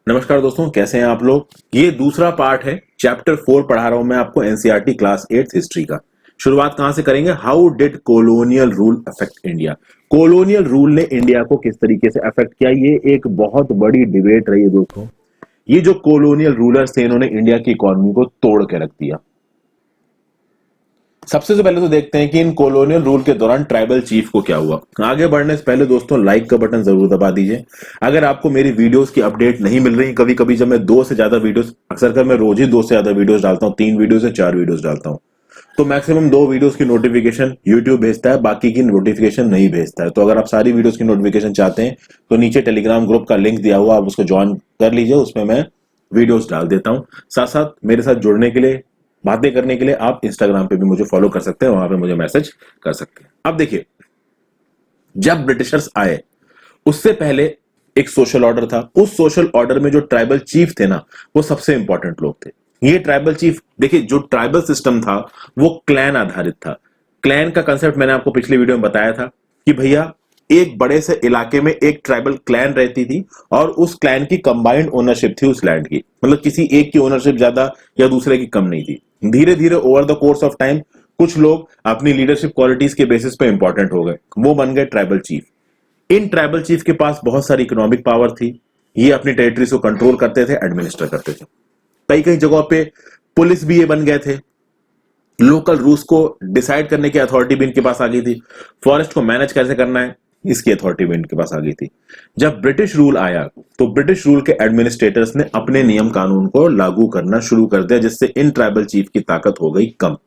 नमस्कार दोस्तों, कैसे हैं आप लोग। ये दूसरा पार्ट है, चैप्टर 4 पढ़ा रहा हूं मैं आपको एनसीईआरटी क्लास 8 हिस्ट्री का। शुरुआत कहां से करेंगे? How did colonial rule affect India. Colonial rule ने इंडिया को किस तरीके से अफेक्ट किया, ये एक बहुत बड़ी डिबेट रही है दोस्तों। ये जो कॉलोनियल रूलर्स थे, इन्होंने इंडिया की इकोनॉमी को तोड़ के रख दिया। सबसे पहले तो देखते हैं कि इन कॉलोनियल रूल के दौरान ट्राइबल चीफ को क्या हुआ। आगे बढ़ने से पहले दोस्तों लाइक का बटन जरूर दबा दीजिए। अगर आपको मेरी वीडियोस की अपडेट नहीं मिल रही, कभी कभी जब मैं 2 से ज्यादा वीडियोस, अक्सर कर मैं रोज ही 2 से ज्यादा वीडियोस डालता हूं, 3 वीडियो से 4 वीडियोस डालता हूं, तो मैक्सिमम 2 वीडियोस की नोटिफिकेशन यूट्यूब भेजता है, बाकी की नोटिफिकेशन नहीं भेजता है। तो अगर आप सारी वीडियोस की नोटिफिकेशन चाहते हैं तो नीचे टेलीग्राम ग्रुप का लिंक दिया हुआ, आप उसको ज्वाइन कर लीजिए, उसमें मैं वीडियोस डाल देता हूं। साथ साथ मेरे साथ जुड़ने के लिए, बातें करने के लिए आप इंस्टाग्राम पे भी मुझे फॉलो कर सकते हैं, वहां पे मुझे मैसेज कर सकते हैं। अब देखिए, जब ब्रिटिशर्स आए उससे पहले एक सोशल ऑर्डर था। उस सोशल ऑर्डर में जो ट्राइबल चीफ थे ना, वो सबसे इंपॉर्टेंट लोग थे। ये ट्राइबल चीफ, देखिए जो ट्राइबल सिस्टम था वो क्लैन आधारित था। क्लैन का कंसेप्ट मैंने आपको पिछली वीडियो में बताया था कि भैया एक बड़े से इलाके में एक ट्राइबल क्लैन रहती थी और उस क्लैन की कंबाइंड ओनरशिप थी उस लैंड की। मतलब किसी एक की ओनरशिप ज्यादा या दूसरे की कम नहीं थी। धीरे धीरे over the course of time कुछ लोग अपनी लीडरशिप क्वालिटीज के बेसिस पे इंपॉर्टेंट हो गए, वो बन गए tribal chief. In tribal chief के पास बहुत सारी इकोनॉमिक पावर थी। ये अपनी टेरिटरीज को कंट्रोल करते थे, एडमिनिस्टर करते थे। कई कई जगहों पे पुलिस भी ये बन गए थे। लोकल रूल्स को डिसाइड करने की अथॉरिटी भी इनके पास आ गई थी। फॉरेस्ट को मैनेज कैसे करना है, इसकी अथॉरिटी भी इनके पास आ गई थी। जब ब्रिटिश रूल आया तो ब्रिटिश रूल के एडमिनिस्ट्रेटर्स ने अपने नियम कानून को लागू करना शुरू कर दिया, जिससे इन ट्राइबल चीफ की ताकत हो गई कम।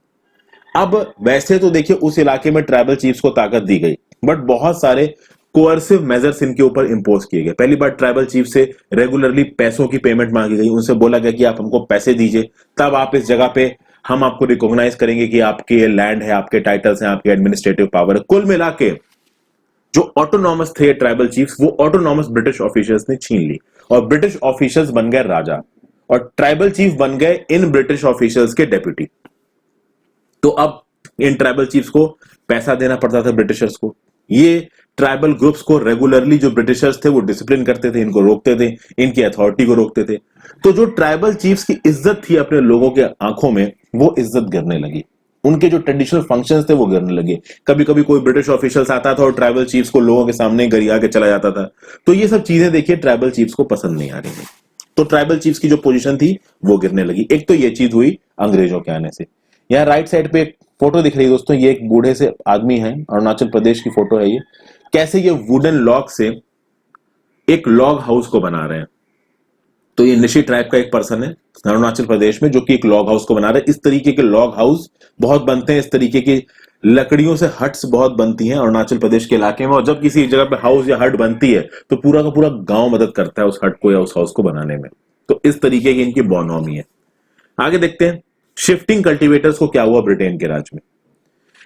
अब वैसे तो देखिए उस इलाके में ट्राइबल चीफ्स को ताकत दी गई, बट बहुत सारे कोअर्सिव मेजर्स इनके ऊपर इंपोज किए गए। पहली बार ट्राइबल चीफ से रेगुलरली पैसों की पेमेंट मांगी गई। उनसे बोला गया कि आप हमको पैसे दीजिए, तब आप इस जगह पे हम आपको रिकॉग्नाइज करेंगे कि आपके लैंड है, आपके टाइटल्स हैं, आपके एडमिनिस्ट्रेटिव पावर है। कुल मिला के जो ऑटोनॉमस थे ट्राइबल चीफ्स, वो ऑटोनॉमस ब्रिटिश ऑफिशियल्स ने छीन ली और ब्रिटिश ऑफिशियल्स बन गए राजा और ट्राइबल चीफ बन गए इन ब्रिटिश ऑफिशियल्स के डेप्यूटी। तो अब इन ट्राइबल चीफ्स को पैसा देना पड़ता था ब्रिटिशर्स को। ये ट्राइबल ग्रुप्स को रेगुलरली जो ब्रिटिशर्स थे वो डिसिप्लिन करते थे, इनको रोकते थे, इनकी अथॉरिटी को रोकते थे। तो जो ट्राइबल चीफ्स की इज्जत थी अपने लोगों के आंखों में, वो इज्जत गिरने लगी। उनके जो ट्रेडिशनल फंक्शंस थे वो गिरने लगे। कभी कभी कोई ब्रिटिश ऑफिशियल्स आता था और ट्राइबल चीफ्स को लोगों के सामने गरिया के चला जाता था। तो ये सब चीजें देखिए ट्राइबल चीफ्स को पसंद नहीं आ रही थी। तो ट्राइबल चीफ्स की जो पोजीशन थी वो गिरने लगी। एक तो ये चीज हुई अंग्रेजों के आने से। यहाँ राइट साइड पे एक फोटो दिख रही है दोस्तों, ये एक बूढ़े से आदमी है, अरुणाचल प्रदेश की फोटो है ये। कैसे ये वुडन लॉग से एक लॉग हाउस को बना रहे हैं। तो ये निशी ट्राइब का एक पर्सन है अरुणाचल प्रदेश में जो कि एक लॉग हाउस को बना रहे हैं। इस तरीके के लॉग हाउस बहुत बनते हैं, इस तरीके की लकड़ियों से हट्स बहुत बनती हैं अरुणाचल प्रदेश के इलाके में। और जब किसी जगह पे हाउस या हट बनती है तो पूरा का पूरा गांव मदद करता है उस हट को या उस हाउस को बनाने में। तो इस तरीके की इनकी बॉनोमी है। आगे देखते हैं शिफ्टिंग कल्टीवेटर्स को क्या हुआ ब्रिटेन के राज में।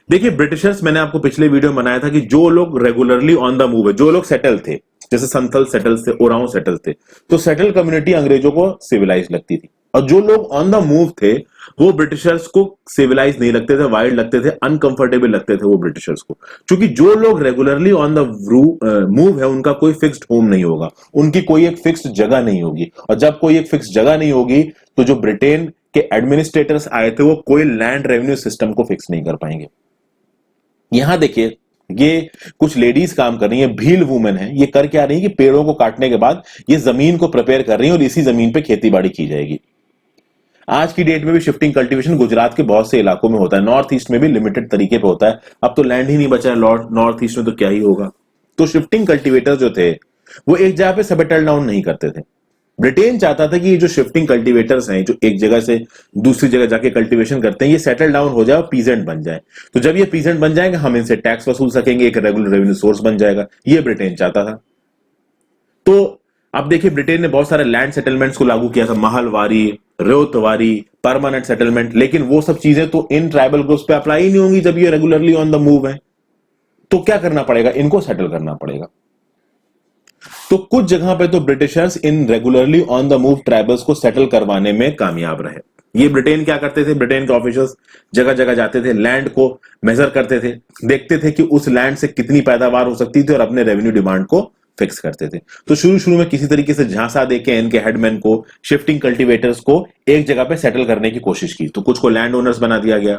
देखिए ब्रिटिशर्स, मैंने आपको पिछले वीडियो में बनाया था कि जो लोग रेगुलरली ऑन द मूव है, जो लोग सेटल थे, जैसे संथल सेटल्स थे, ओराओं सेटल्स थे, तो सेटल कम्युनिटी अंग्रेजों को सिविलाइज लगती थी। और जो लोग ऑन द मूव थे वो ब्रिटिशर्स को सिविलाइज नहीं लगते थे, वाइल्ड लगते थे, अनकंफर्टेबल लगते थे वो ब्रिटिशर्स को। क्योंकि जो लोग रेगुलरली ऑन द मूव है उनका कोई फिक्स्ड होम नहीं होगा, उनकी कोई एक फिक्स्ड जगह नहीं होगी। और जब कोई एक फिक्स्ड जगह नहीं होगी तो जो ब्रिटेन के एडमिनिस्ट्रेटर्स आए थे वो कोई लैंड रेवेन्यू सिस्टम को फिक्स नहीं कर पाएंगे। यहां देखिए ये कुछ लेडीज काम कर रही है, भील वुमेन है। ये कर क्या रही है कि पेड़ों को काटने के बाद ये जमीन को प्रिपेयर कर रही है और इसी जमीन पे खेती बाड़ी की जाएगी। आज की डेट में भी शिफ्टिंग कल्टीवेशन गुजरात के बहुत से इलाकों में होता है, नॉर्थ ईस्ट में भी लिमिटेड तरीके पे होता है। अब तो लैंड ही नहीं बचा है नॉर्थ ईस्ट में, तो क्या ही होगा। तो शिफ्टिंग कल्टीवेटर जो थे वो एक जगह पे सेटल डाउन नहीं करते थे। ब्रिटेन चाहता था कि ये जो शिफ्टिंग कल्टीवेटर्स हैं, जो एक जगह से दूसरी जगह जाके कल्टीवेशन करते हैं, ये सेटल डाउन हो जाए और पीजेंट बन जाए। तो जब ये पीजेंट बन जाएंगे हम इनसे टैक्स वसूल सकेंगे, एक रेगुलर रेवेन्यू सोर्स बन जाएगा। ये ब्रिटेन चाहता था। तो अब देखिए ब्रिटेन ने बहुत सारे लैंड सेटलमेंट्स को लागू किया था, महलवारी, रेतवारी, परमानेंट सेटलमेंट। लेकिन वो सब चीजें तो इन ट्राइबल ग्रुप्स पे अप्लाई ही नहीं होंगी जब ये रेगुलरली ऑन द मूव है। तो क्या करना पड़ेगा, इनको सेटल करना पड़ेगा। तो कुछ जगह पे तो Britishers in regularly on the move tribals को सेटल करवाने में कामयाब रहे। ये ब्रिटेन क्या करते थे, ब्रिटेन के ऑफिसर्स जगह जगह जाते थे, लैंड को मेजर करते थे, देखते थे कि उस लैंड से कितनी पैदावार हो सकती थी और अपने रेवेन्यू डिमांड को फिक्स करते थे। तो शुरू शुरू में किसी तरीके से झांसा देके इनके हेडमैन को, शिफ्टिंग कल्टीवेटर्स को एक जगह पे सेटल करने की कोशिश की। तो कुछ को लैंड ओनर्स बना दिया गया,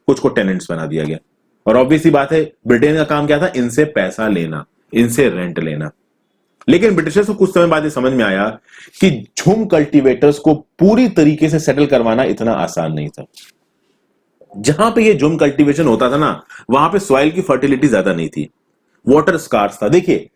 कुछ को टेनेंट्स बना दिया गया। और ऑब्वियसली बात है, ब्रिटेन का काम क्या था? इनसे पैसा लेना, इनसे रेंट लेना। लेकिन ब्रिटिशर्स को कुछ समय बाद ये समझ में आया कि झूम कल्टीवेटर्स को पूरी तरीके से सेटल करवाना इतना आसान नहीं था। जहां पे ये झूम कल्टीवेशन होता था ना, वहां पे सॉइल की फर्टिलिटी ज्यादा नहीं थी, वाटर स्कार्स था। देखिए,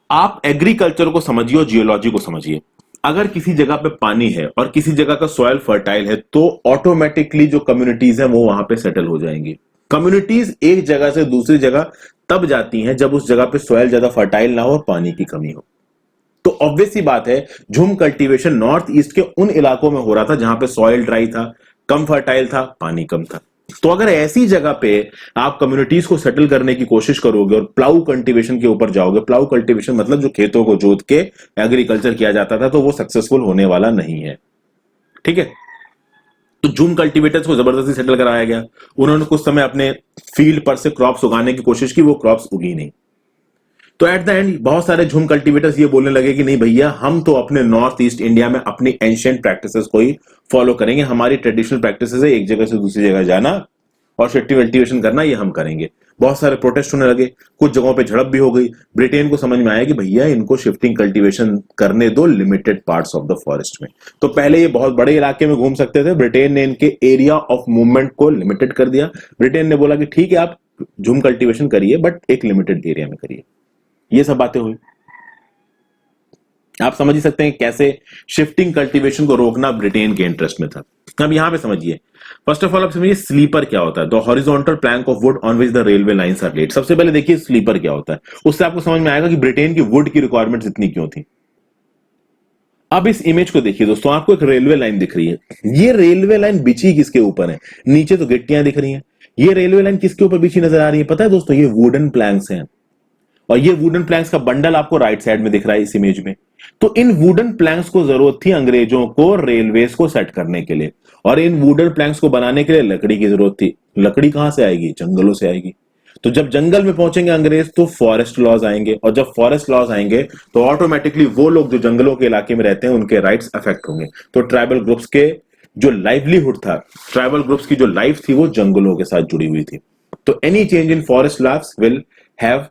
आप एग्रीकल्चर को समझिए और जियोलॉजी को समझिए। अगर किसी जगह पे पानी है और किसी जगह का सॉइल फर्टाइल है, तो ऑटोमेटिकली जो कम्युनिटीज हैं वो वहां पे सेटल हो जाएंगी। कम्युनिटीज एक जगह से दूसरी जगह तब जाती हैं जब उस जगह पे सॉइल ज्यादा फर्टाइल ना हो और पानी की कमी हो। तो ऑब्वियस सी बात है, झूम कल्टीवेशन नॉर्थ ईस्ट के उन इलाकों में हो रहा था जहां पे सॉइल ड्राई था, कम फर्टाइल था, पानी कम था। तो अगर ऐसी जगह पे आप कम्युनिटीज को सेटल करने की कोशिश करोगे और प्लाऊ कल्टीवेशन के ऊपर जाओगे, प्लाऊ कल्टीवेशन मतलब जो खेतों को जोत के एग्रीकल्चर किया जाता था, तो वो सक्सेसफुल होने वाला नहीं है। ठीक है, तो झूम कल्टीवेटर्स को जबरदस्ती सेटल कराया गया। उन्होंने कुछ समय अपने फील्ड पर से क्रॉप्स उगाने की कोशिश की, वो क्रॉप्स उगी नहीं। तो एट द एंड बहुत सारे झूम कल्टीवेटर्स ये बोलने लगे कि नहीं भैया, हम तो अपने नॉर्थ ईस्ट इंडिया में अपनी एंशिएंट प्रैक्टिसेस को ही फॉलो करेंगे। हमारी ट्रेडिशनल प्रैक्टिसेस है एक जगह से दूसरी जगह जाना और शिफ्टिंग कल्टीवेशन करना, ये हम करेंगे। बहुत सारे प्रोटेस्ट होने लगे, कुछ जगहों पे झड़प भी हो गई। ब्रिटेन को समझ में आया कि भैया इनको शिफ्टिंग कल्टीवेशन करने दो limited parts of the forest में। तो पहले ये बहुत बड़े इलाके में घूम सकते थे, ब्रिटेन ने इनके एरिया ऑफ मूवमेंट को लिमिटेड कर दिया। ब्रिटेन ने बोला कि ठीक है, आप झूम कल्टीवेशन करिए बट एक लिमिटेड एरिया में करिए। ये सब बातें हुई। आप समझ ही सकते हैं कैसे शिफ्टिंग कल्टीवेशन को रोकना ब्रिटेन के इंटरेस्ट में था। अब यहां पे समझिए, फर्स्ट ऑफ ऑल आप समझिए स्लीपर क्या होता है। The horizontal plank of wood on which the railway lines are laid. सबसे पहले देखिए स्लीपर क्या होता है, उससे आपको समझ में आएगा कि ब्रिटेन की वुड की रिक्वायरमेंट्स इतनी क्यों थी। अब इस इमेज को देखिए दोस्तों, आपको एक रेलवे लाइन दिख रही है। ये रेलवे लाइन बिछी किसके ऊपर है? नीचे तो गिट्टियां दिख रही हैं। ये रेलवे लाइन किसके ऊपर बिछी नजर आ रही है पता है दोस्तों? ये वुडन प्लैंक्स हैं। और ये वुडन प्लैंक्स का बंडल आपको राइट साइड में दिख रहा है इस इमेज में। तो इन वुडन प्लैंक्स को जरूरत थी अंग्रेजों को रेलवेज को सेट करने के लिए, और इन वुडन प्लैंक्स को बनाने के लिए लकड़ी की जरूरत थी। लकड़ी कहां से आएगी? जंगलों से आएगी। तो जब जंगल में पहुंचेंगे अंग्रेज तो फॉरेस्ट लॉज आएंगे, और जब फॉरेस्ट लॉज आएंगे तो ऑटोमेटिकली वो लोग जो जंगलों के इलाके में रहते हैं उनके राइट्स अफेक्ट होंगे। तो ट्राइबल ग्रुप्स के जो लाइवलीहुड था, ट्राइबल ग्रुप्स की जो लाइफ थी वो जंगलों के साथ जुड़ी हुई थी। तो any change in forest laws will have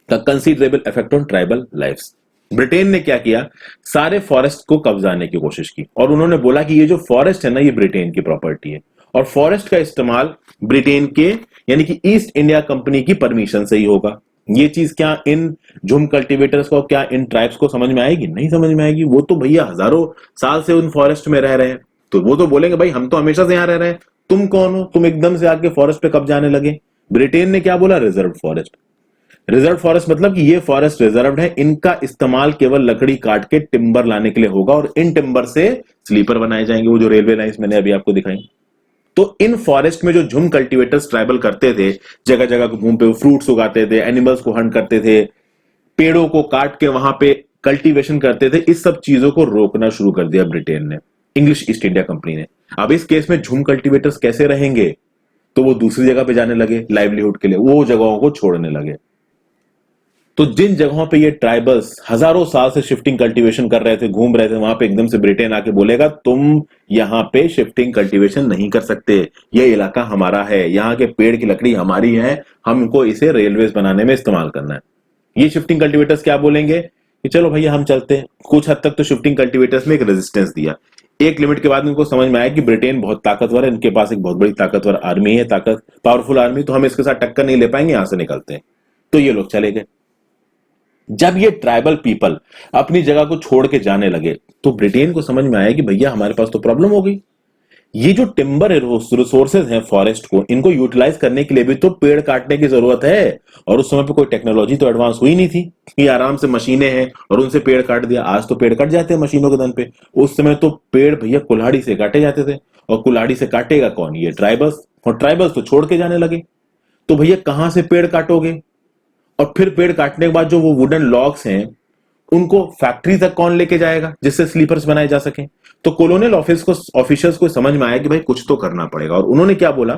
considerable effect on tribal lifes. Britain ने क्या किया? सारे फॉरेस्ट को कब्जाने की कोशिश की, और उन्होंने बोला कि ये जो फॉरेस्ट है ना, ये ब्रिटेन की प्रॉपर्टी है, और फॉरेस्ट का इस्तेमाल ब्रिटेन के यानी कि ईस्ट इंडिया कंपनी की परमिशन से ही होगा। ये चीज क्या इन झूम कल्टीवेटर्स को, क्या इन ट्राइब्स को समझ में आएगी? नहीं समझ में आएगी। वो तो भैया हजारों साल से उन फॉरेस्ट में रह रहे हैं, तो वो तो बोलेंगे भाई हम तो हमेशा से यहां रह रहे हैं, तुम कौन हो, तुम एकदम से आके फॉरेस्ट पे कब्जाने लगे। ब्रिटेन ने क्या बोला? Reserve forest. रिजर्व फॉरेस्ट मतलब कि ये फॉरेस्ट रिजर्व है, इनका इस्तेमाल केवल लकड़ी काट के टिम्बर लाने के लिए होगा, और इन टिम्बर से स्लीपर बनाए जाएंगे, वो जो रेलवे लाइंस मैंने अभी आपको दिखाई। तो इन फॉरेस्ट में जो झूम कल्टीवेटर्स ट्राइबल करते थे, जगह जगह घूम पे फ्रूट्स उगाते थे, एनिमल्स को हंट करते थे, पेड़ों को काट के वहां पे कल्टीवेशन करते थे, इस सब चीजों को रोकना शुरू कर दिया ब्रिटेन ने, इंग्लिश ईस्ट इंडिया कंपनी ने। अब इस केस में झूम कल्टीवेटर्स कैसे रहेंगे? तो वो दूसरी जगह पे जाने लगे लाइवलीहुड के लिए, वो जगहों को छोड़ने लगे। तो जिन जगहों पे ये ट्राइबल्स हजारों साल से शिफ्टिंग कल्टीवेशन कर रहे थे, घूम रहे थे, वहां पे एकदम से ब्रिटेन आके बोलेगा तुम यहां पे शिफ्टिंग कल्टीवेशन नहीं कर सकते, ये इलाका हमारा है, यहाँ के पेड़ की लकड़ी हमारी है, हमको इसे रेलवेज बनाने में इस्तेमाल करना है। ये शिफ्टिंग कल्टीवेटर्स क्या बोलेंगे कि चलो भैया हम चलते हैं। कुछ हद तक तो शिफ्टिंग कल्टीवेटर्स में एक रेजिस्टेंस दिया। एक लिमिट के बाद उनको समझ में आया कि ब्रिटेन बहुत ताकतवर है, इनके पास एक बहुत बड़ी ताकतवर आर्मी है, पावरफुल आर्मी, तो हम इसके साथ टक्कर नहीं ले पाएंगे, यहां से निकलते हैं। तो ये लोग चले गए। जब ये ट्राइबल पीपल अपनी जगह को छोड़ के जाने लगे तो ब्रिटेन को समझ में आया कि भैया हमारे पास तो प्रॉब्लम हो गई। ये जो टिम्बर रिसोर्सेज हैं फॉरेस्ट को, इनको यूटिलाइज करने के लिए भी तो पेड़ काटने की जरूरत है, और उस समय पे कोई टेक्नोलॉजी तो एडवांस हुई नहीं थी कि आराम से मशीनें हैं और उनसे पेड़ काट दिया। आज तो पेड़ कट जाते हैं मशीनों के दम पे, उस समय तो पेड़ भैया कुल्हाड़ी से काटे जाते थे, और कुल्हाड़ी से काटेगा कौन? ये ट्राइबल्स, और ट्राइबल्स तो छोड़ के जाने लगे। तो भैया कहां से पेड़ काटोगे? और फिर पेड़ काटने के बाद जो वो वुडन लॉग्स हैं उनको फैक्ट्री तक कौन लेके जाएगा जिससे स्लीपर्स बनाए जा सके? तो कॉलोनियल ऑफिशियल्स को समझ में आया कि भाई कुछ तो करना पड़ेगा, और उन्होंने क्या बोला?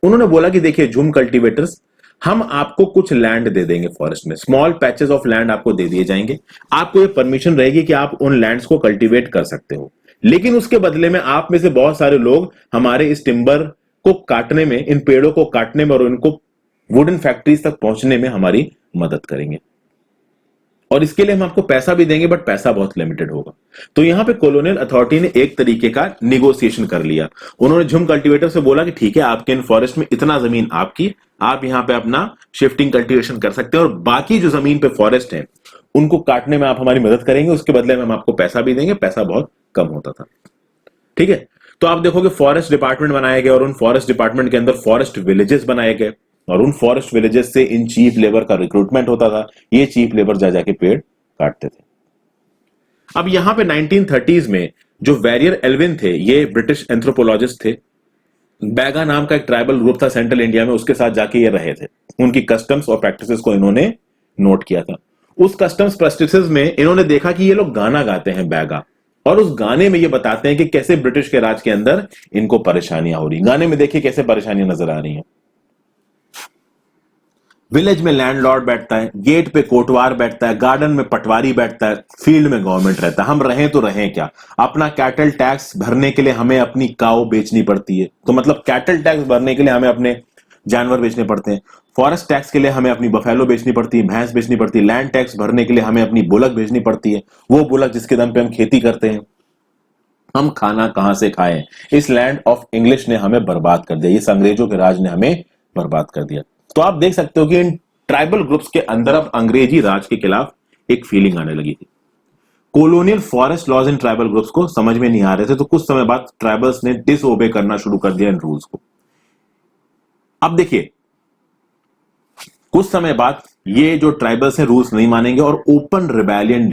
उन्होंने बोला कि देखिए झूम कल्टीवेटर्स हम आपको कुछ लैंड दे देंगे फॉरेस्ट में, स्मॉल पैचेस ऑफ लैंड आपको दे दिए जाएंगे, आपको ये परमिशन रहेगी कि आप उन लैंड्स को कल्टीवेट कर सकते हो, लेकिन उसके बदले में आप में से बहुत सारे लोग हमारे इस टिम्बर को काटने में, इन पेड़ों को काटने में और इनको वुडन फैक्ट्रीज तक पहुंचने में हमारी मदद करेंगे, और इसके लिए हम आपको पैसा भी देंगे, बट पैसा बहुत लिमिटेड होगा। तो यहां पे कॉलोनियल अथॉरिटी ने एक तरीके का निगोशिएशन कर लिया। उन्होंने झुम कल्टीवेटर से बोला कि ठीक है, आपके इन फॉरेस्ट में इतना जमीन आपकी, आप यहां पे अपना शिफ्टिंग कल्टीवेशन कर सकते हैं, और बाकी जो जमीन पे फॉरेस्ट है उनको काटने में आप हमारी मदद करेंगे, उसके बदले में हम आपको पैसा भी देंगे। पैसा बहुत कम होता था, ठीक है। तो आप देखोगे फॉरेस्ट डिपार्टमेंट बनाए गए, और उन फॉरेस्ट डिपार्टमेंट के अंदर फॉरेस्ट विलेजेस बनाए गए, और उन फॉरेस्ट विलेजेस से इन चीफ लेबर का रिक्रूटमेंट होता था। ये चीफ लेबर जा जाके पेड़ काटते थे। अब यहां पे 1930s में जो वेरियर एल्विन थे, ये ब्रिटिश एंथ्रोपोलॉजिस्ट थे, बैगा नाम का एक ट्राइबल ग्रुप था सेंट्रल इंडिया में, उसके साथ जाके ये रहे थे। उनकी कस्टम्स और प्रैक्टिसेस को इन्होंने नोट किया था। उस कस्टम्स प्रैक्टिसेस में इन्होंने देखा कि ये लोग गाना गाते हैं बैगा, और उस गाने में ये बताते हैं कि कैसे ब्रिटिश के राज के अंदर इनको परेशानियां हो रही। गाने में देखिए कैसे परेशानियां नजर आ रही हैं। विलेज में लैंडलॉर्ड बैठता है, गेट पे कोटवार बैठता है, गार्डन में पटवारी बैठता है, फील्ड में गवर्नमेंट रहता है। हम रहें तो रहें क्या? अपना कैटल टैक्स भरने के लिए हमें अपनी काऊ बेचनी पड़ती है, तो मतलब कैटल टैक्स भरने के लिए हमें अपने जानवर बेचने पड़ते हैं। फॉरेस्ट टैक्स के लिए हमें अपनी बफेलो बेचनी पड़ती है, भैंस बेचनी पड़ती है। लैंड टैक्स भरने के लिए हमें अपनी बुलक बेचनी पड़ती है, वो बुलक जिसके दम पे हम खेती करते हैं। हम खाना कहां से खाएं? इस लैंड ऑफ इंग्लिश ने हमें बर्बाद कर दिया, इस अंग्रेजों के राज ने हमें बर्बाद कर दिया। तो आप देख सकते हो कि इन ट्राइबल ग्रुप्स के अंदर अब अंग्रेजी राज के खिलाफ एक फीलिंग आने लगी थी। कॉलोनियल फॉरेस्ट लॉज इन ट्राइबल ग्रुप्स को समझ में नहीं आ रहे थे, तो कुछ समय बाद ट्राइबल्स ने डिसओबे करना शुरू कर दिया इन रूल्स को। अब देखिए, कुछ समय बाद ये जो ट्राइबल्स हैं रूल्स नहीं मानेंगे और ओपन रिबेलियन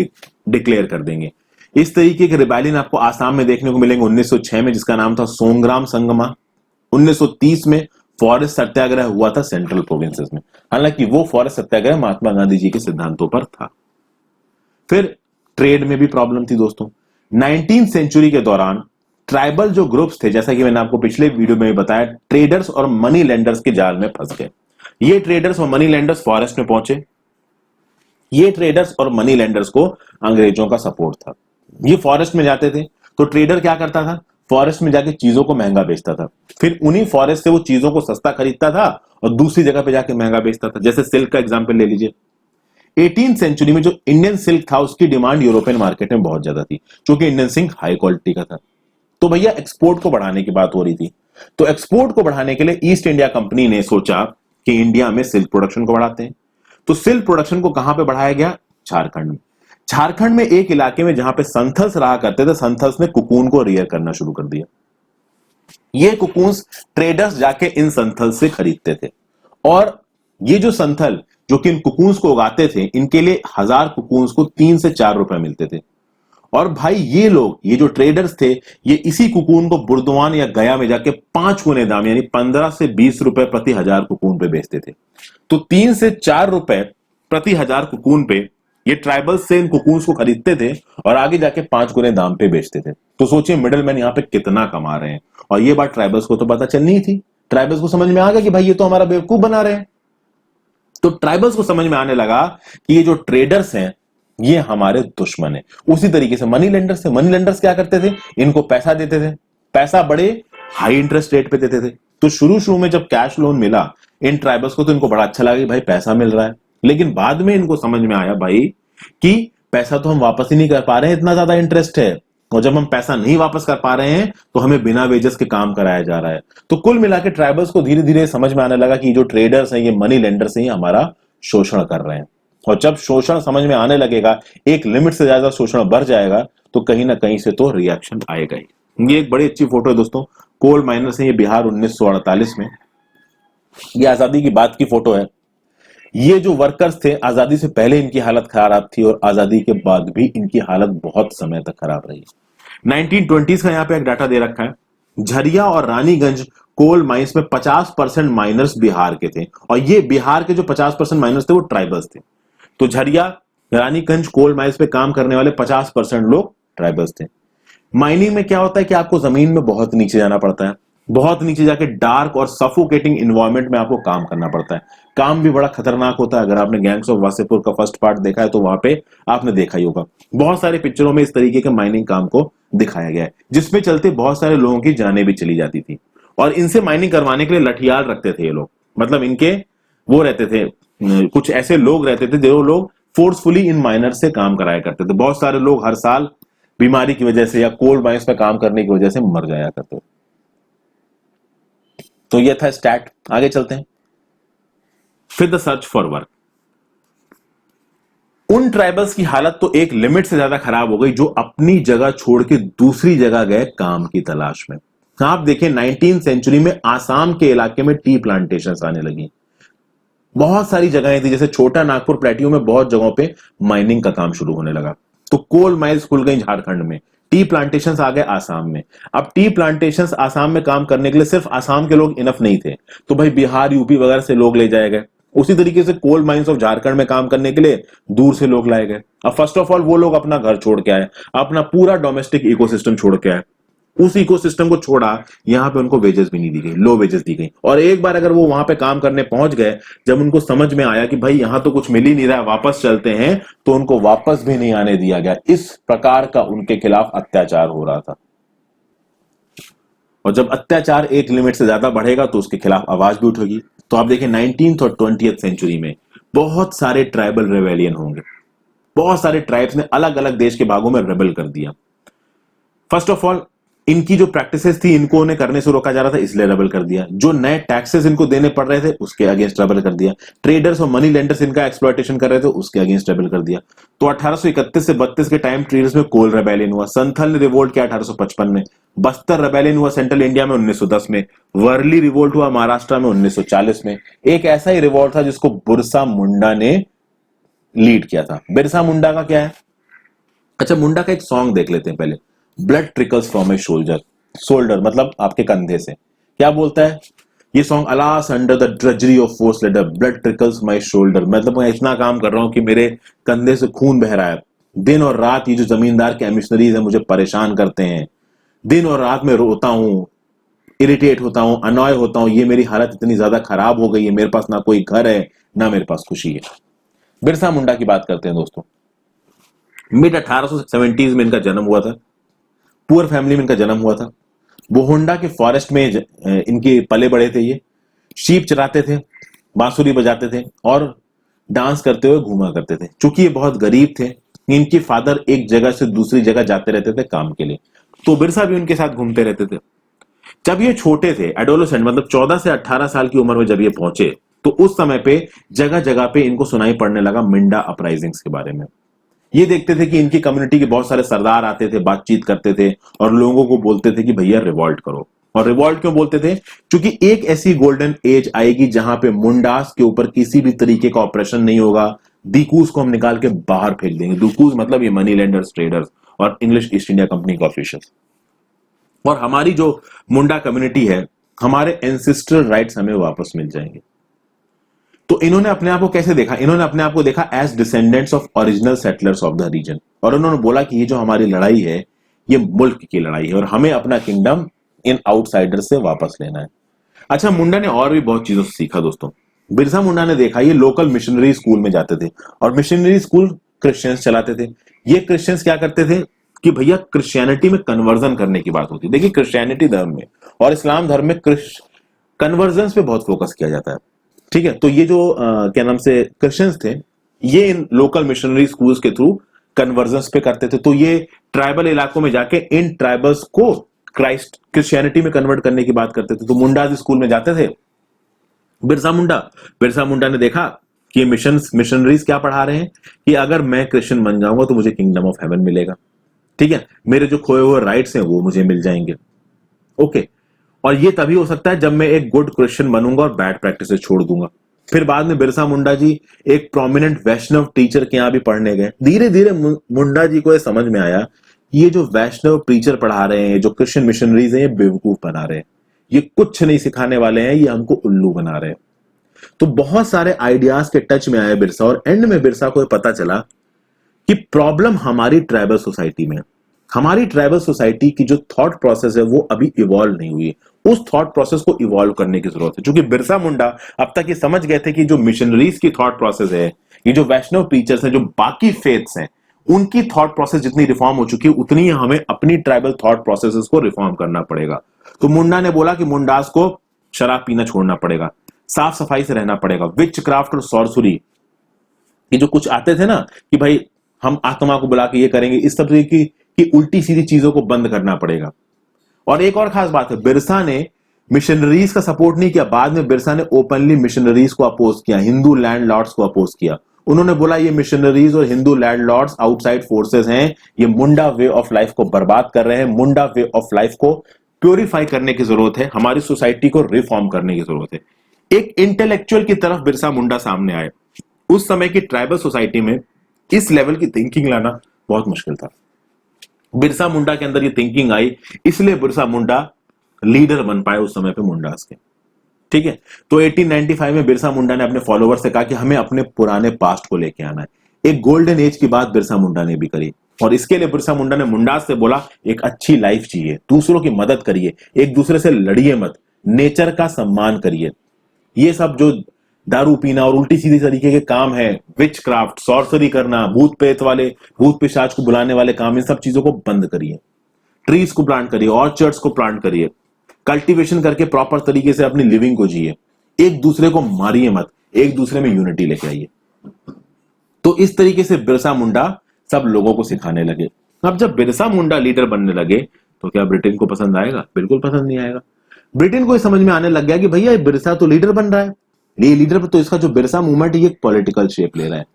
डिक्लेयर कर देंगे। इस तरीके के रिबेलियन आपको आसाम में देखने को मिलेंगे 1906 में, जिसका नाम था सोंग्राम संगमा। 1930 में फॉरेस्ट सत्याग्रह हुआ था सेंट्रल प्रोविंसेस में, हालांकि वो फॉरेस्ट सत्याग्रह महात्मा गांधी जी के सिद्धांतों पर था। फिर ट्रेड में भी प्रॉब्लम थी दोस्तों। 19th सेंचुरी के दौरान ट्राइबल जो ग्रुप्स थे, जैसा कि मैंने आपको पिछले वीडियो में बताया, ट्रेडर्स और मनी लेंडर्स के जाल में फंस गए। ये ट्रेडर्स और मनी लेंडर्स फॉरेस्ट में पहुंचे। ये ट्रेडर्स और मनी लेंडर्स को अंग्रेजों का सपोर्ट था। ये फॉरेस्ट में जाते थे, तो ट्रेडर क्या करता था? फॉरेस्ट में जाके चीजों को महंगा बेचता था, फिर उन्हीं फॉरेस्ट से वो चीजों को सस्ता खरीदता था और दूसरी जगह पे जाके महंगा बेचता था। जैसे सिल्क का एग्जांपल ले लीजिए। 18th सेंचुरी में जो इंडियन सिल्क था, उसकी डिमांड यूरोपियन मार्केट में बहुत ज्यादा थी, क्योंकि इंडियन सिल्क हाई क्वालिटी का था। तो भैया एक्सपोर्ट को बढ़ाने की बात हो रही थी। तो एक्सपोर्ट को बढ़ाने के लिए ईस्ट इंडिया कंपनी ने सोचा कि इंडिया में सिल्क प्रोडक्शन को बढ़ाते हैं। तो सिल्क प्रोडक्शन को कहां पे बढ़ाया गया? झारखंड में। झारखंड में एक इलाके में जहां पे संथल्स रहा करते थे, संथल्स ने कुकून को रियर करना शुरू कर दिया। ये कुकून्स ट्रेडर्स जाके इन संथल्स से खरीदते थे, और ये जो संथल जो कि इन कुकून्स को उगाते थे, इनके लिए 1000 कुकून्स को 3 से 4 रुपए मिलते थे। और भाई ये लोग, ये जो ट्रेडर्स थे, ये इसी कुकून को बुर्दवान या गया में जाके 5 गुने दाम यानी 15 से 20 रुपए प्रति 1000 कुकून पे बेचते थे। तो 3 से 4 रुपए प्रति 1000 कुकून पे ये ट्राइबल्स से इन कुकून्स को खरीदते थे और आगे जाके 5 गुने दाम पे बेचते थे। तो सोचिए मिडिलमैन यहाँ पे कितना कमा रहे हैं। और ये बात ट्राइबल्स को तो पता चलनी ही थी। ट्राइबल्स को समझ में आ गया कि भाई ये तो हमारा बेवकूफ बना रहे हैं। तो ट्राइबल्स को समझ में आने लगा कि ये जो ट्रेडर्स हैं ये हमारे दुश्मन है। उसी तरीके से मनी लेंडर्स थे। मनी लेंडर्स क्या करते थे? इनको पैसा देते थे, पैसा बड़े हाई इंटरेस्ट रेट पे देते थे। तो शुरू में जब कैश लोन मिला इन ट्राइबल्स को, तो इनको बड़ा अच्छा लगा कि भाई पैसा मिल रहा है। लेकिन बाद में इनको समझ में आया भाई कि पैसा तो हम वापस ही नहीं कर पा रहे हैं, इतना ज्यादा इंटरेस्ट है, और जब हम पैसा नहीं वापस कर पा रहे हैं तो हमें बिना वेजेस के काम कराया जा रहा है। तो कुल मिला के ट्राइबल्स को धीरे धीरे समझ में आने लगा कि जो ट्रेडर्स हैं, ये मनी लेंडर्स हैं, ये हमारा शोषण कर रहे हैं। और जब शोषण समझ में आने लगेगा, एक लिमिट से ज्यादा शोषण बढ़ जाएगा, तो कहीं ना कहीं से तो रिएक्शन आएगा ही। ये एक बड़ी अच्छी फोटो है दोस्तों, कोल माइनर्स है, ये बिहार 1948 में, ये आजादी की बात की फोटो है। ये जो वर्कर्स थे, आजादी से पहले इनकी हालत खराब थी और आजादी के बाद भी इनकी हालत बहुत समय तक खराब रही। 1920s का यहाँ पे एक डाटा दे रखा है। झरिया और रानीगंज कोल माइंस में 50% माइनर्स बिहार के थे, और ये बिहार के जो 50% माइनर्स थे वो ट्राइबल्स थे। तो झरिया रानीगंज कोल माइंस पे काम करने वाले 50% लोग ट्राइबल्स थे। माइनिंग में क्या होता है कि आपको जमीन में बहुत नीचे जाना पड़ता है, बहुत नीचे जाके डार्क और सफोकेटिंग इन्वायरमेंट में आपको काम करना पड़ता है। काम भी बड़ा खतरनाक होता है। अगर आपने गैंग्स ऑफ वासेपुर का फर्स्ट पार्ट देखा है तो वहां पे आपने देखा ही होगा। बहुत सारे पिक्चरों में इस तरीके के माइनिंग काम को दिखाया गया है, जिसमें चलते बहुत सारे लोगों की जानें भी चली जाती थी। और इनसे माइनिंग करवाने के लिए लठियाल रखते थे ये लोग, मतलब इनके वो रहते थे, कुछ ऐसे लोग रहते थे जो लोग फोर्सफुली इन माइनर से काम कराया करते थे। बहुत सारे लोग हर साल बीमारी की वजह से या कोल्ड माइंस में काम करने की वजह से मर जाया करते थे। तो ये था स्टैट। आगे चलते हैं। फिर द सर्च फॉर वर्क। उन ट्राइबल्स की हालत तो एक लिमिट से ज्यादा खराब हो गई जो अपनी जगह छोड़ के दूसरी जगह गए काम की तलाश में। आप देखें 19वीं सेंचुरी में आसाम के इलाके में टी प्लांटेशंस आने लगी। बहुत सारी जगहें थी, जैसे छोटा नागपुर प्लेट्यू में बहुत जगहों पे माइनिंग का काम शुरू होने लगा। तो कोल माइल्स खुल गई झारखंड में, टी प्लांटेशंस आ गए आसाम में। अब टी प्लांटेशंस आसाम में काम करने के लिए सिर्फ आसाम के लोग इनफ नहीं थे, तो भाई बिहार यूपी वगैरह से लोग ले जाए गए। उसी तरीके से कोल माइंस ऑफ झारखंड में काम करने के लिए दूर से लोग लाए गए। अब फर्स्ट ऑफ ऑल वो लोग अपना घर छोड़ के आए, अपना पूरा डोमेस्टिक इकोसिस्टम छोड़ के आए। उस इकोसिस्टम को छोड़ा, यहां पे उनको वेजेस भी नहीं दी गई, लो वेजेस दी गई। और एक बार अगर वो वहां पे काम करने पहुंच गए, जब उनको समझ में आया कि भाई यहां तो कुछ मिल ही नहीं रहा है, वापस चलते हैं, तो उनको वापस भी नहीं आने दिया गया। इस प्रकार का उनके खिलाफ अत्याचार हो रहा था। और जब अत्याचार एक लिमिट से ज्यादा बढ़ेगा तो उसके खिलाफ आवाज भी उठेगी। तो आप देखिए 19th और 20th सेंचुरी में बहुत सारे ट्राइबल रेवेलियन होंगे। बहुत सारे ट्राइब्स ने अलग अलग देश के भागों में रेबल कर दिया। फर्स्ट ऑफ ऑल इनकी जो प्रैक्टिसेस थी इनको उन्हें करने से रोका जा रहा था, इसलिए रेबल कर दिया। जो नए टैक्सेस इनको देने पड़ रहे थे उसके अगेंस्ट रेबल कर दिया। ट्रेडर्स और मनी लेंडर्स इनका एक्सप्लॉयटेशन कर रहे थे, उसके अगेंस्ट रेबल कर दिया। तो 1831 से 32 के टाइम ट्रेडर्स में कोल रेबेलियन हुआ। संथल ने रिवोल्ट किया 1855 में। बस्तर रेबेलियन हुआ सेंट्रल इंडिया में 1910 में। वर्ली रिवोल्ट हुआ महाराष्ट्र में 1940 में। एक ऐसा ही रिवोल्ट था जिसको बिरसा मुंडा ने लीड किया था। बिरसा मुंडा का क्या है? अच्छा, मुंडा का एक सॉन्ग देख लेते हैं पहले। Blood trickles from A shoulder, shoulder मतलब आपके कंधे से। क्या बोलता है ये song? Alas under the drudgery of force ladder, blood trickles my shoulder, मतलब मैं इतना काम कर रहा हूं कि मेरे कंधे से खून बह रहा है। दिन और रात ये जो जमींदार के एमिशनरीज हैं मुझे परेशान करते हैं। दिन और रात में रोता हूं, इरिटेट होता हूं, अनॉय होता हूं। ये मेरी हालत इतनी ज्यादा खराब हो गई है, मेरे पास ना कोई घर है ना मेरे पास खुशी है। बिरसा मुंडा की बात करते हैं दोस्तों। मिड 1870s में इनका जन्म हुआ था। पुअर फैमिली में इनका जन्म हुआ था। बोहोंडा के फॉरेस्ट में इनके पले बड़े थे। ये शीप चराते थे, बांसुरी बजाते थे और डांस करते हुए घूमा करते थे। चूंकि ये बहुत गरीब थे, इनके फादर एक जगह से दूसरी जगह जाते रहते थे काम के लिए, तो बिरसा भी उनके साथ घूमते रहते थे। जब ये छोटे थे, एडोलेसेंट मतलब 14 से 18 साल की उम्र में जब ये पहुंचे, तो उस समय पे जगह जगह पे इनको सुनाई पड़ने लगा मिंडा अपराइजिंग्स के बारे में। ये देखते थे कि इनकी कम्युनिटी के बहुत सारे सरदार आते थे, बातचीत करते थे और लोगों को बोलते थे कि भैया रिवॉल्ट करो। और रिवॉल्ट क्यों बोलते थे? क्योंकि एक ऐसी गोल्डन एज आएगी जहां पे मुंडास के ऊपर किसी भी तरीके का ऑपरेशन नहीं होगा। दिकूज को हम निकाल के बाहर फेंक देंगे। दिकूज मतलब ये मनी लेंडर्स, ट्रेडर्स और इंग्लिश ईस्ट इंडिया कंपनी के ऑफिशियल्स। और हमारी जो मुंडा कम्युनिटी है, हमारे एंसेस्ट्रल राइट्स हमें वापस मिल जाएंगे। तो इन्होंने अपने आप को कैसे देखा? इन्होंने अपने आप को देखा as descendants of original settlers of the region. और उन्होंने बोला कि ये जो हमारी लड़ाई है ये मुल्क की लड़ाई है और हमें अपना किंगडम इन आउटसाइडर से वापस लेना है। अच्छा, मुंडा ने और भी बहुत चीजों से सीखा दोस्तों। बिरसा मुंडा ने देखा ये लोकल मिशनरी स्कूल में जाते थे और मिशनरी स्कूल क्रिश्चियंस चलाते थे। ये क्रिश्चियंस क्या करते थे कि भैया क्रिश्चियनिटी में कन्वर्जन करने की बात होती है। देखिए क्रिश्चियनिटी धर्म में और इस्लाम धर्म में कन्वर्जन पे बहुत फोकस किया जाता है। ठीक है, तो ये जो क्या नाम से क्रिश्चियंस थे, ये इन लोकल मिशनरी स्कूल्स के थ्रू कन्वर्जन्स पे करते थे। तो ये ट्राइबल इलाकों में जाके इन ट्राइबल्स को क्रिश्चियनिटी में कन्वर्ट करने की बात करते थे। तो मुंडाज स्कूल में जाते थे बिरसा मुंडा ने देखा कि ये मिशनरीज क्या पढ़ा रहे हैं कि अगर मैं क्रिश्चियन बन जाऊंगा तो मुझे किंगडम ऑफ हेवन मिलेगा। ठीक है, मेरे जो खोए हुए राइट्स हैं वो मुझे मिल जाएंगे। ओके, और ये तभी हो सकता है जब मैं एक गुड क्रिश्चियन बनूंगा और बैड प्रैक्टिसेस छोड़ दूंगा। फिर बाद में बिरसा मुंडा जी एक प्रोमिनेंट वैष्णव टीचर के यहां भी पढ़ने गए। धीरे धीरे मुंडा जी को यह समझ में आया ये जो वैष्णव टीचर पढ़ा रहे हैं, जो क्रिश्चियन मिशनरीज हैं, ये बेवकूफ बना रहे हैं, ये कुछ नहीं सिखाने वाले हैं, ये हमको उल्लू बना रहे हैं। तो बहुत सारे आइडियाज के टच में आए बिरसा और एंड में बिरसा को पता चला कि प्रॉब्लम हमारी ट्राइबल सोसाइटी में है। हमारी ट्राइबल सोसाइटी की जो थॉट प्रोसेस है वो अभी इवॉल्व नहीं हुई है। उस थॉट प्रोसेस को इवॉल्व करने की जरूरत है, क्योंकि बिरसा मुंडा अब तक ये समझ गए थे कि जो मिशनरीज की थॉट प्रोसेस है, ये जो वैष्णव टीचर्स हैं, जो बाकी फेथ्स हैं, उनकी थॉट प्रोसेस जितनी रिफॉर्म हो चुकी है उतनी ही हमें अपनी ट्राइबल थॉट प्रोसेसेस को रिफॉर्म करना पड़ेगा। तो मुंडा ने बोला कि मुंडास को शराब पीना छोड़ना पड़ेगा, साफ सफाई से रहना पड़ेगा, विच क्राफ्ट और सॉर्सरी, ये जो कुछ आते थे ना कि भाई हम आत्मा को बुला के ये करेंगे, इस तरह की उल्टी सीधी चीजों को बंद करना पड़ेगा। और एक और खास बात है, बिरसा ने मिशनरीज का सपोर्ट नहीं किया, बाद में बिरसा ने ओपनली मिशनरीज को अपोज किया, हिंदू लैंड लॉर्ड्स को अपोज किया। उन्होंने बोला ये मिशनरीज और Hindu landlords outside forces हैं, ये मुंडा वे ऑफ लाइफ को बर्बाद कर रहे हैं, मुंडा वे ऑफ लाइफ को प्योरीफाई करने की जरूरत है, हमारी सोसाइटी को रिफॉर्म करने की जरूरत है। एक इंटेलेक्चुअल की तरफ बिरसा मुंडा सामने आए। उस समय की ट्राइबल सोसाइटी में इस लेवल की थिंकिंग लाना बहुत मुश्किल था। बिरसा मुंडा के अंदर ये थिंकिंग आई, इसलिए बिरसा मुंडा लीडर बन पाए उस समय पे मुंडास के। ठीक है, तो 1895 में बिरसा मुंडा ने अपने फॉलोअर्स से कहा कि हमें अपने पुराने पास्ट को लेके आना है। एक गोल्डन एज की बात बिरसा मुंडा ने भी करी, और इसके लिए बिरसा मुंडा ने मुंडास से बोला एक अच्छी लाइफ चाहिए, दूसरों की मदद करिए, एक दूसरे से लड़िए मत, नेचर का सम्मान करिए। ये सब जो दारू पीना और उल्टी सीधी तरीके के काम है, विच क्राफ्ट, सॉर्सरी करना, भूत प्रेत वाले, भूत पिशाच को बुलाने वाले काम, इन सब चीजों को बंद करिए। ट्रीज को प्लांट करिए, ऑर्चर्ड्स को प्लांट करिए, कल्टीवेशन करके प्रॉपर तरीके से अपनी लिविंग को जिए, एक दूसरे को मारिए मत, एक दूसरे में यूनिटी लेके आइए। तो इस तरीके से बिरसा मुंडा सब लोगों को सिखाने लगे। अब जब बिरसा मुंडा लीडर बनने लगे तो क्या ब्रिटेन को पसंद आएगा? बिल्कुल पसंद नहीं आएगा। ब्रिटेन को समझ में आने लग गया कि भैया ये बिरसा तो लीडर बन रहा है, ये लीडर, तो इसका जो बिरसा मूवमेंट ये पॉलिटिकल शेप ले रहा है,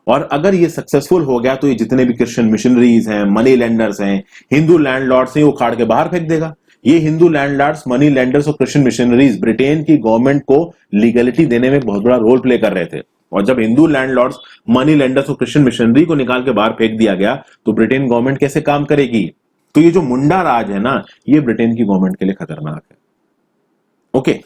और अगर ये सक्सेसफुल हो गया तो ये जितने भी क्रिश्चियन मिशनरीज हैं, मनी लैंडर्स हैं, हिंदू लैंडलॉर्ड्स हैं, वो उखाड़ के बाहर फेंक देगा। ये हिंदू लैंडलॉर्ड्स, मनी लैंडर्स और क्रिश्चियन मिशनरीज ब्रिटेन की गवर्नमेंट को लीगलिटी देने में बहुत बड़ा रोल प्ले कर रहे थे, और जब हिंदू लैंडलॉर्ड्स, मनी लैंडर्स और क्रिश्चियन मिशनरी को निकाल के बाहर फेंक दिया गया तो ब्रिटेन गवर्नमेंट कैसे काम करेगी? तो ये जो मुंडा राज है ना, ये ब्रिटेन की गवर्नमेंट के लिए खतरनाक है। ओके,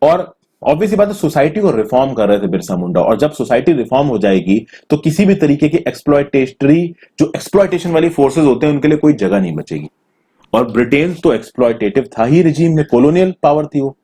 और ऑब्वियसली बात है, सोसाइटी को रिफॉर्म कर रहे थे बिरसा मुंडा, और जब सोसाइटी रिफॉर्म हो जाएगी तो किसी भी तरीके की जो एक्सप्लॉयटेशन वाली फोर्सेस होते हैं उनके लिए कोई जगह नहीं बचेगी। और ब्रिटेन तो एक्सप्लॉयटेटिव था ही, रिजीम में कॉलोनियल पावर थी वो।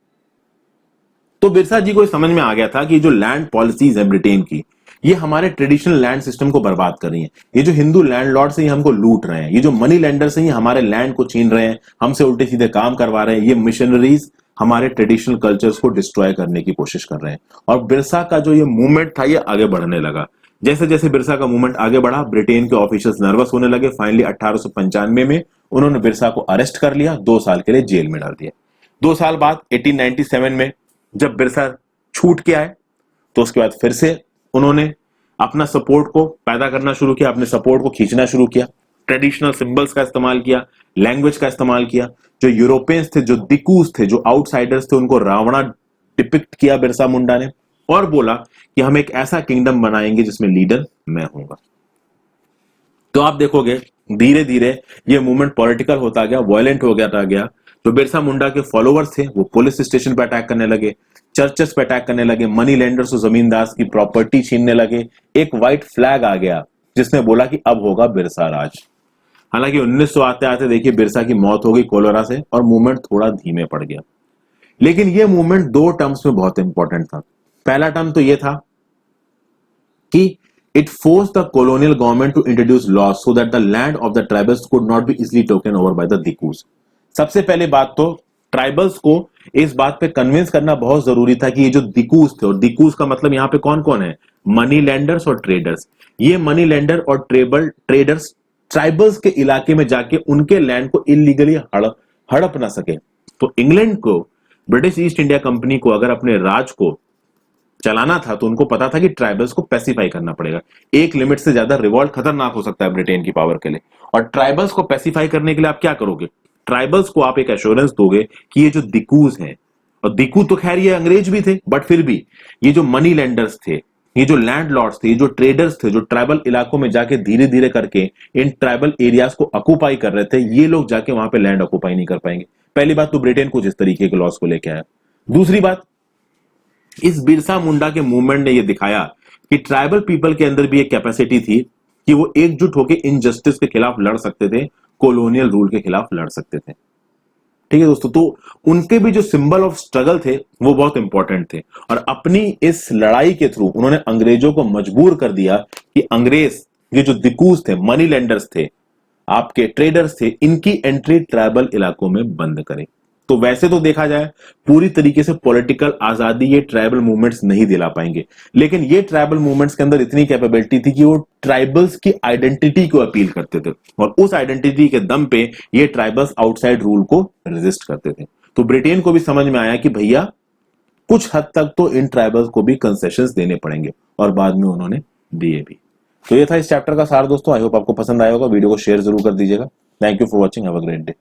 तो बिरसा जी को समझ में आ गया था कि जो लैंड पॉलिसीज है ब्रिटेन की, ये हमारे ट्रेडिशनल लैंड सिस्टम को बर्बाद कर रही हैं। ये जो हिंदू लैंडलॉर्ड्स हैं ये हमको लूट रहे हैं, ये जो मनी लैंडर्स हैं ये हमारे लैंड को छीन रहे हैं, हमसे उल्टे सीधे काम करवा रहे हैं, ये मिशनरीज हमारे ट्रेडिशनल कल्चर्स को डिस्ट्रॉय करने की कोशिश कर रहे हैं। और बिरसा का जो ये मूवमेंट था ये आगे बढ़ने लगा। जैसे जैसे बिरसा का मूवमेंट आगे बढ़ा, ब्रिटेन के ऑफिशियल्स नर्वस होने लगे। फाइनली 1895 में उन्होंने बिरसा को अरेस्ट कर लिया, 2 साल के लिए जेल में डाल दिया। 2 साल बाद 1897 में जब बिरसा छूट के आए तो उसके बाद फिर से उन्होंने अपना सपोर्ट को पैदा करना शुरू किया, अपने सपोर्ट को खींचना शुरू किया, ट्रेडिशनल सिंबल्स का इस्तेमाल किया, लैंग्वेज का इस्तेमाल किया। जो यूरोपियंस थे, जो दिकूस थे, जो आउटसाइडर्स थे, उनको रावणा डिपिक्ट किया बिरसा मुंडा ने, और बोला कि हम एक ऐसा किंगडम बनाएंगे जिसमें लीडर मैं हूंगा। तो आप देखोगे धीरे धीरे ये मूवमेंट पॉलिटिकल होता गया, वायलेंट हो गया। जो बिरसा मुंडा के फॉलोअर्स थे वो पुलिस स्टेशन पर अटैक करने लगे, चर्चेस पे अटैक करने लगे, मनी लैंडर्स और जमींदार की प्रॉपर्टी छीनने लगे। एक व्हाइट फ्लैग आ गया जिसने बोला कि अब होगा बिरसा राज। हालांकि 1900 आते आते देखिए बिरसा की मौत हो गई कोलेरा से, और मूवमेंट थोड़ा धीमे पड़ गया। लेकिन ये मूवमेंट 2 टर्म्स में बहुत इंपॉर्टेंट था। पहला टर्म तो ये था कि it force the colonial government to introduce laws so that the land of the tribals could not be easily taken over by the Dikus। सबसे पहले बात तो ट्राइबल्स को इस बात पे कन्विंस करना बहुत जरूरी था कि ये जो दिकूस थे, और दिकूस का मतलब यहां पे कौन कौन है? मनी लैंडर्स और ट्रेडर्स। ये मनी लैंडर और ट्रेडर्स ट्राइबल्स के इलाके में जाके उनके लैंड को इलीगली हड़प ना सके। तो इंग्लैंड को, ब्रिटिश ईस्ट इंडिया कंपनी को अगर अपने राज को चलाना था तो उनको पता था कि ट्राइबल्स को पैसिफाई करना पड़ेगा। एक लिमिट से ज्यादा रिवॉल्ट खतरनाक हो सकता है ब्रिटेन की पावर के लिए, और ट्राइबल्स को पैसिफाई करने के लिए आप क्या करोगे? ट्राइबल्स को आप एक एश्योरेंस दोगे कि ये जो दिकूज हैं, और दिकू तो खैर ये अंग्रेज भी थे, बट फिर भी ये जो मनी लैंडर्स थे, ये जो लैंडलॉर्ड्स थे, ये जो ट्रेडर्स थे, जो ट्राइबल इलाकों में जाके धीरे धीरे करके इन ट्राइबल एरियाज को ऑक्यूपाई कर रहे थे, ये लोग जाके वहां पे लैंड ऑक्यूपाई नहीं कर पाएंगे। पहली बात तो ब्रिटेन कुछ इस तरीके के लॉस को लेके आया। दूसरी बात, इस बिरसा मुंडा के मूवमेंट ने यह दिखाया कि ट्राइबल पीपल के अंदर भी एक कैपेसिटी थी कि वो एकजुट होकर इनजस्टिस के खिलाफ लड़ सकते थे, कॉलोनियल रूल के खिलाफ लड़ सकते थे। ठीक है दोस्तों, तो उनके भी जो सिंबल ऑफ स्ट्रगल थे वो बहुत इंपॉर्टेंट थे, और अपनी इस लड़ाई के थ्रू उन्होंने अंग्रेजों को मजबूर कर दिया कि अंग्रेज, ये जो दिकूज थे, मनी लेंडर्स थे, आपके ट्रेडर्स थे, इनकी एंट्री ट्राइबल इलाकों में बंद करें। तो वैसे तो देखा जाए पूरी तरीके से पॉलिटिकल आजादी ये ट्राइबल मूवमेंट्स नहीं दिला पाएंगे, लेकिन ये ट्राइबल मूवमेंट्स के अंदर इतनी कैपेबिलिटी थी कि वो ट्राइबल्स की आइडेंटिटी को अपील करते थे, और उस आइडेंटिटी के दम पे ये ट्राइबल्स आउटसाइड रूल को रेजिस्ट करते थे। तो ब्रिटेन को भी समझ में आया कि भैया कुछ हद तक तो इन ट्राइबल्स को भी कंसेशंस देने पड़ेंगे, और बाद में उन्होंने दिए भी। तो ये था इस चैप्टर का सार दोस्तों। आई होप आपको पसंद आया होगा। वीडियो को शेयर जरूर कर दीजिएगा। Thank you for watching. Have a great day.